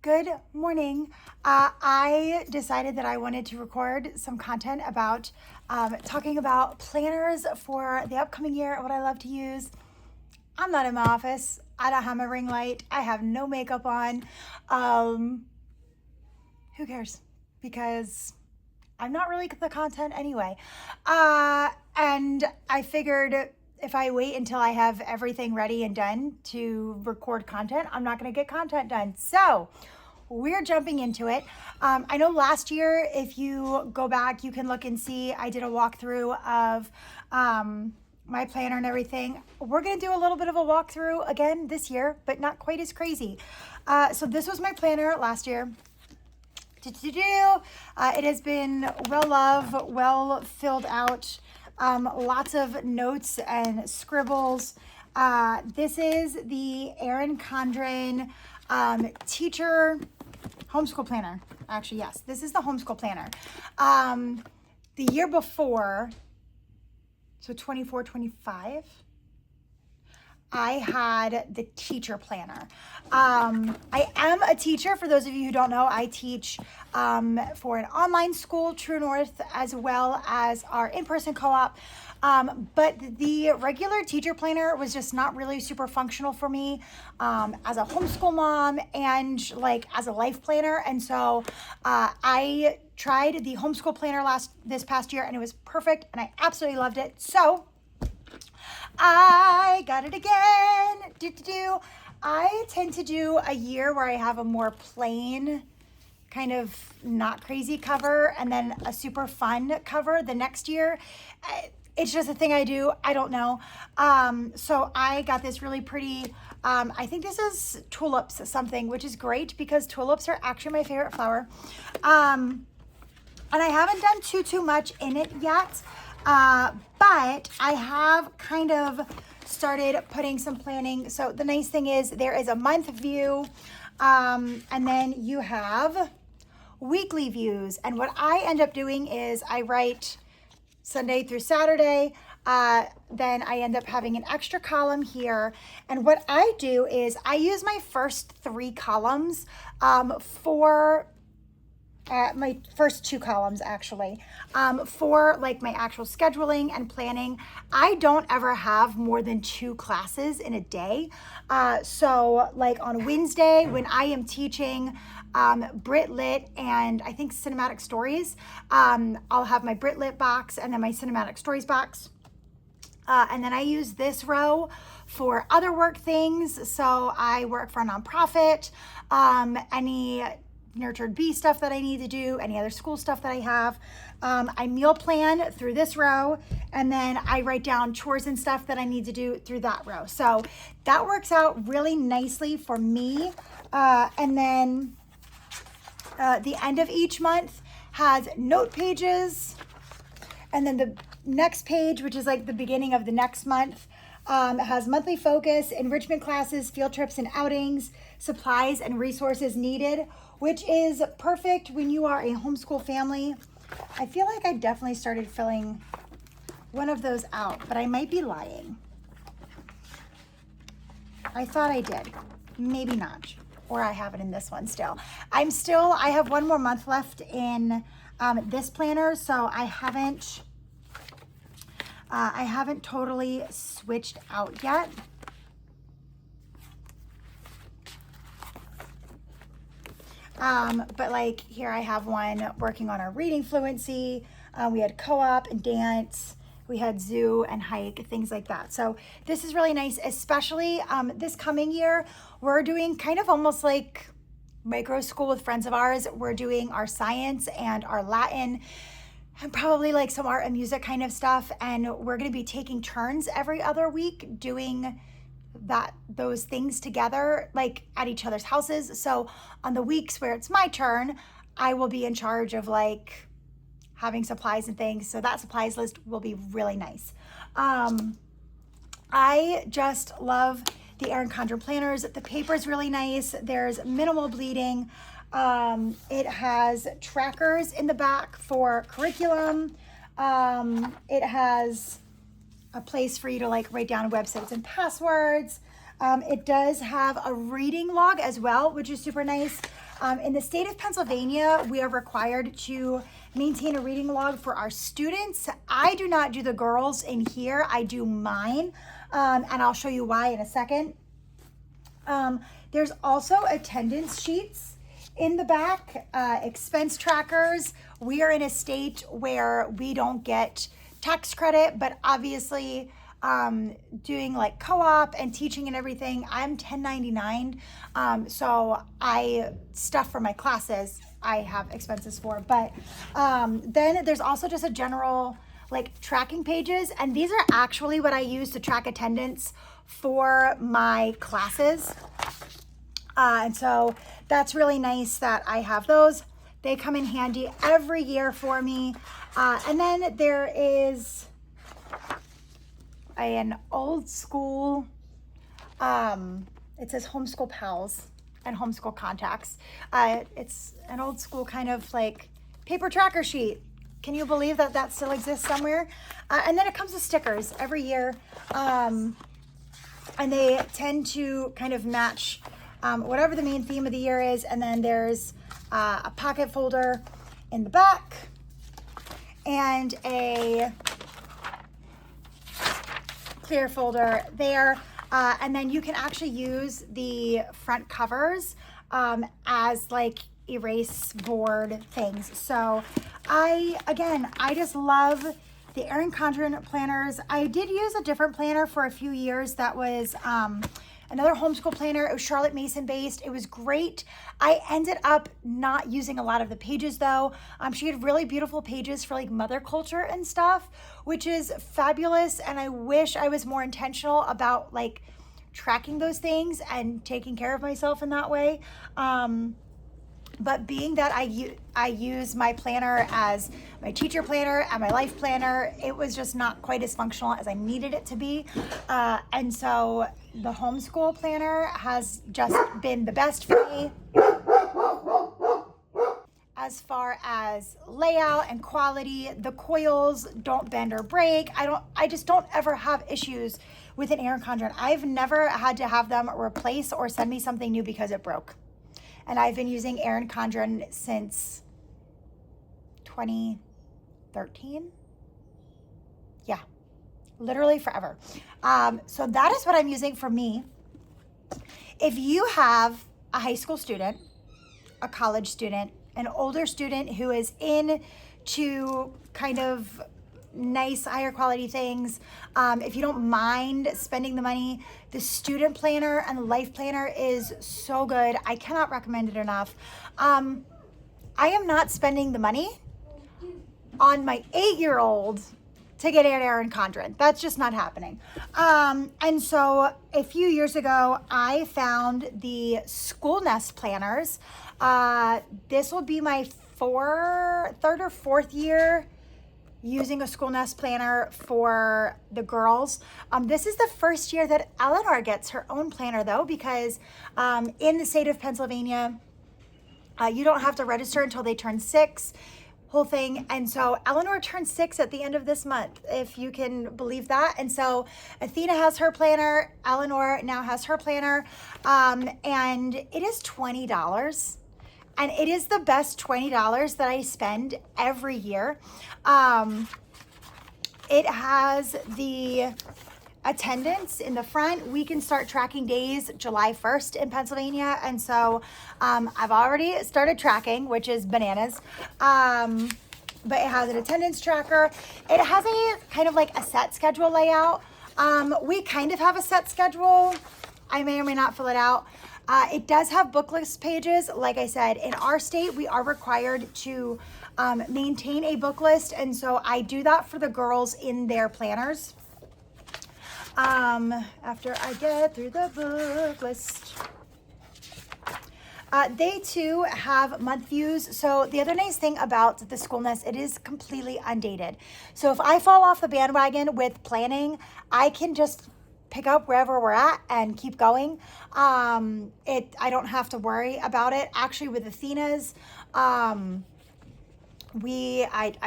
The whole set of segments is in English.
Good morning. I decided that I wanted to record some content about talking about planners for the upcoming year, what I love to use. I'm not in my office. I don't have my ring light. I have no makeup on. Who cares? Because I'm not really the content anyway. And I figured if I wait until I have everything ready and done to record content, I'm not going to get content done. So we're jumping into it. I know last year, if you go back, you can look and see, I did a walkthrough of my planner and everything. We're going to do a little bit of a walkthrough again this year, but not quite as crazy. So this was my planner last year. It has been well loved, well filled out, lots of notes and scribbles. This is the Erin Condren teacher homeschool planner. Actually, yes, this is the homeschool planner. The year before, so 24-25, I had the teacher planner. I am a teacher. For those of you who don't know, I teach for an online school, True North, as well as our in-person co-op. But the regular teacher planner was just not really super functional for me as a homeschool mom and like as a life planner. And so I tried the homeschool planner this past year, and it was perfect, and I absolutely loved it. So I got it again. I tend to do a year where I have a more plain, kind of not crazy cover, and then a super fun cover the next year. It's just a thing I do. I don't know. So I got this really pretty, I think this is tulips something, which is great because tulips are actually my favorite flower. And I haven't done too much in it yet. But I have kind of started putting some planning. So the nice thing is there is a month view, and then you have weekly views. And what I end up doing is I write Sunday through Saturday. Then I end up having an extra column here. And what I do is I use my first 3 columns for my first 2 columns actually for like my actual scheduling and planning. I don't ever have more than 2 classes in a day. So like on Wednesday when I am teaching Brit Lit and I think cinematic stories, I'll have my Brit Lit box and then my cinematic stories box. And then I use this row for other work things. So I work for a nonprofit, any nurtured bee stuff that I need to do, any other school stuff that I have. I meal plan through this row, and then I write down chores and stuff that I need to do through that row. So that works out really nicely for me. And then the end of each month has note pages, and then the next page, which is like the beginning of the next month, has monthly focus, enrichment classes, field trips and outings, supplies and resources needed, which is perfect when you are a homeschool family. I feel like I definitely started filling one of those out, but I might be lying. I thought I did, maybe not, or I have it in this one still. I have one more month left in this planner, so I haven't totally switched out yet. But like here I have one working on our reading fluency. We had co-op and dance. We had zoo and hike, things like that. So this is really nice, especially this coming year. We're doing kind of almost like micro school with friends of ours. We're doing our science and our Latin and probably like some art and music kind of stuff. And we're going to be taking turns every other week doing those things together, like at each other's houses. So on the weeks where it's my turn, I will be in charge of like having supplies and things. So that supplies list will be really nice. I just love the Erin Condren planners. The paper is really nice. There's minimal bleeding. It has trackers in the back for curriculum. It has a place for you to like write down websites and passwords. It does have a reading log as well, which is super nice. In the state of Pennsylvania, we are required to maintain a reading log for our students. I do not do the girls in here, I do mine, and I'll show you why in a second. There's also attendance sheets in the back, expense trackers. We are in a state where we don't get tax credit, but obviously doing like co-op and teaching and everything, I'm 1099. So stuff for my classes, I have expenses for, but then there's also just a general like tracking pages. And these are actually what I use to track attendance for my classes. And so that's really nice that I have those. They come in handy every year for me. And then there is an old school, it says Homeschool Pals and Homeschool Contacts. It's an old school kind of like paper tracker sheet. Can you believe that that still exists somewhere? And then it comes with stickers every year. And they tend to kind of match whatever the main theme of the year is. And then there's a pocket folder in the back and a clear folder there. And then you can actually use the front covers as like erase board things. So I just love the Erin Condren planners. I did use a different planner for a few years that was another homeschool planner. It was Charlotte Mason based. It was great. I ended up not using a lot of the pages though. She had really beautiful pages for like mother culture and stuff, which is fabulous. And I wish I was more intentional about like tracking those things and taking care of myself in that way. But being that I use my planner as my teacher planner and my life planner, it was just not quite as functional as I needed it to be. And so the homeschool planner has just been the best for me as far as layout and quality. The coils don't bend or break. I just don't ever have issues with an Erin Condren. I've never had to have them replace or send me something new because it broke. And I've been using Erin Condren since 2013. Yeah, literally forever. So that is what I'm using for me. If you have a high school student, a college student, an older student who is into kind of nice, higher quality things, if you don't mind spending the money, the student planner and the life planner is so good. I cannot recommend it enough. I am not spending the money on my 8-year-old to get an Erin Condren. That's just not happening. And so a few years ago, I found the School Nest planners. This will be my third or fourth year using a School Nest planner for the girls. This is the first year that Eleanor gets her own planner though, because in the state of Pennsylvania, you don't have to register until they turn 6, whole thing. And so Eleanor turns 6 at the end of this month, if you can believe that. And so Athena has her planner, Eleanor now has her planner, and it is $20. And it is the best $20 that I spend every year. It has the attendance in the front. We can start tracking days July 1st in Pennsylvania. And so I've already started tracking, which is bananas. But it has an attendance tracker. It has a kind of like a set schedule layout. We kind of have a set schedule. I may or may not fill it out. It does have book list pages. Like I said, in our state, we are required to maintain a book list. And so I do that for the girls in their planners. After I get through the book list. They too have month views. So the other nice thing about the School Nest, it is completely undated. So if I fall off the bandwagon with planning, I can just pick up wherever we're at and keep going. I don't have to worry about it. Actually, with Athena's, I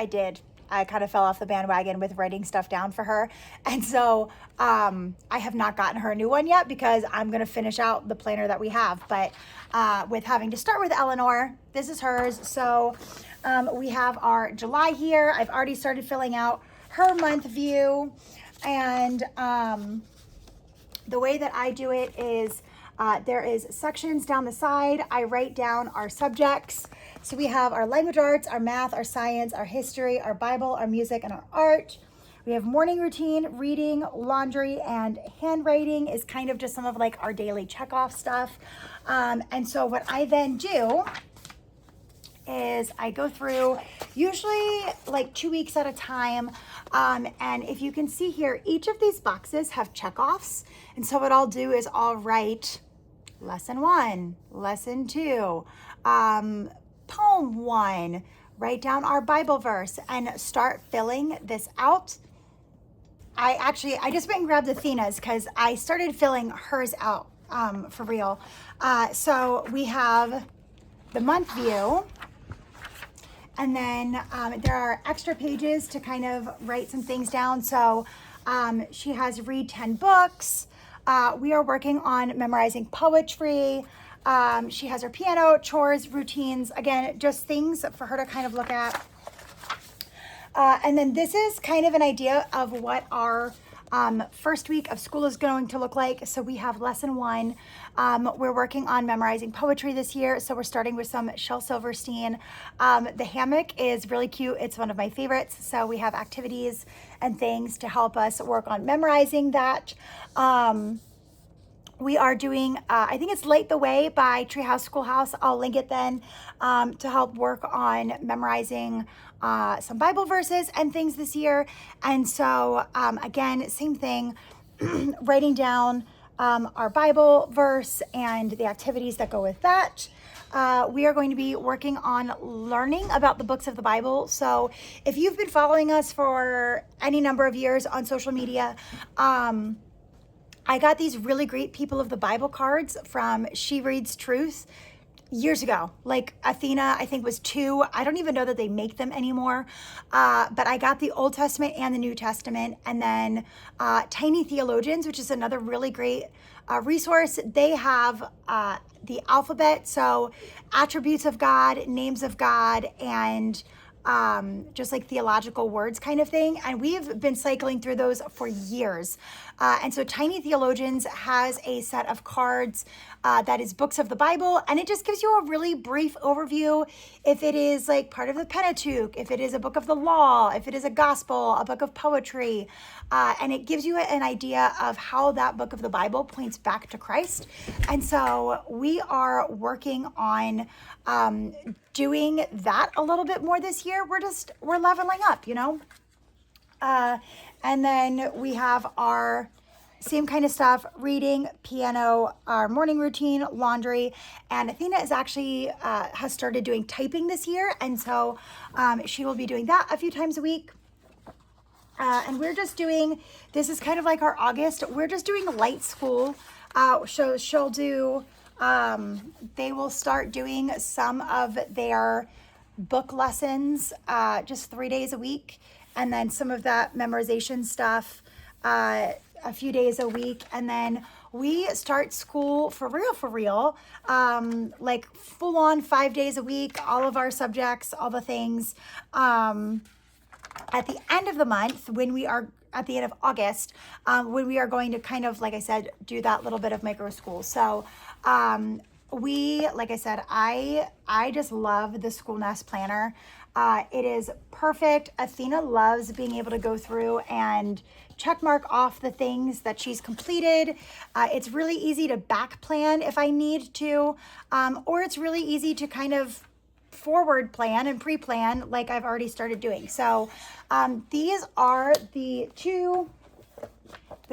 did I kind of fell off the bandwagon with writing stuff down for her. And so I have not gotten her a new one yet because I'm going to finish out the planner that we have. But with having to start with Eleanor, this is hers. So we have our July here. I've already started filling out her month view. And the way that I do it is there is sections down the side. I write down our subjects. So we have our language arts, our math, our science, our history, our Bible, our music, and our art. We have morning routine, reading, laundry, and handwriting is kind of just some of like our daily checkoff stuff. And so what I then do is I go through usually like 2 weeks at a time. And if you can see here, each of these boxes have checkoffs. And so what I'll do is I'll write lesson 1, lesson 2, poem 1, write down our Bible verse and start filling this out. I just went and grabbed Athena's because I started filling hers out for real. So we have the month view. And then there are extra pages to kind of write some things down. So she has read 10 books. We are working on memorizing poetry. She has her piano, chores, routines. Again, just things for her to kind of look at. And then this is kind of an idea of what our first week of school is going to look like. So we have lesson 1. We're working on memorizing poetry this year. So we're starting with some Shel Silverstein. The hammock is really cute. It's one of my favorites. So we have activities and things to help us work on memorizing that. We are doing, I think it's Light the Way by Treehouse Schoolhouse. I'll link it then to help work on memorizing some Bible verses and things this year. And so, again, same thing, writing down our Bible verse and the activities that go with that. We are going to be working on learning about the books of the Bible. So if you've been following us for any number of years on social media, I got these really great People of the Bible cards from She Reads Truth years ago. Like Athena, I think was 2. I don't even know that they make them anymore. But I got the Old Testament and the New Testament. And then Tiny Theologians, which is another really great resource. They have the alphabet, so attributes of God, names of God, and just like theological words kind of thing. And we've been cycling through those for years. And so Tiny Theologians has a set of cards that is books of the Bible. And it just gives you a really brief overview. If it is like part of the Pentateuch, if it is a book of the law, if it is a gospel, a book of poetry. And it gives you an idea of how that book of the Bible points back to Christ. And so we are working on doing that a little bit more this year. We're leveling up, you know? And then we have our same kind of stuff, reading, piano, our morning routine, laundry, and Athena is actually has started doing typing this year. And so she will be doing that a few times a week. And we're just doing, this is kind of like our August, we're just doing light school. So she'll do, they will start doing some of their book lessons just 3 days a week. And then some of that memorization stuff a few days a week. And then we start school for real, like full on 5 days a week, all of our subjects, all the things. At the end of the month, when we are at the end of August, when we are going to kind of, like I said, do that little bit of micro school. So like I said, I just love the School Nest Planner. It is perfect. Athena loves being able to go through and check mark off the things that she's completed. It's really easy to back plan if I need to, or it's really easy to kind of forward plan and pre-plan like I've already started doing. So these are the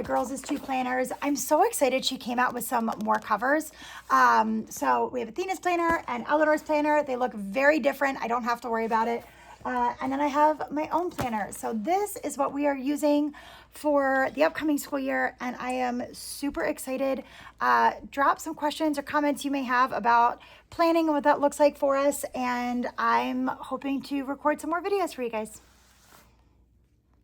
girls' 2 planners. I'm so excited she came out with some more covers. So we have Athena's planner and Eleanor's planner. They look very different. I don't have to worry about it. And then I have my own planner. So this is what we are using for the upcoming school year. And I am super excited. Drop some questions or comments you may have about planning and what that looks like for us. And I'm hoping to record some more videos for you guys.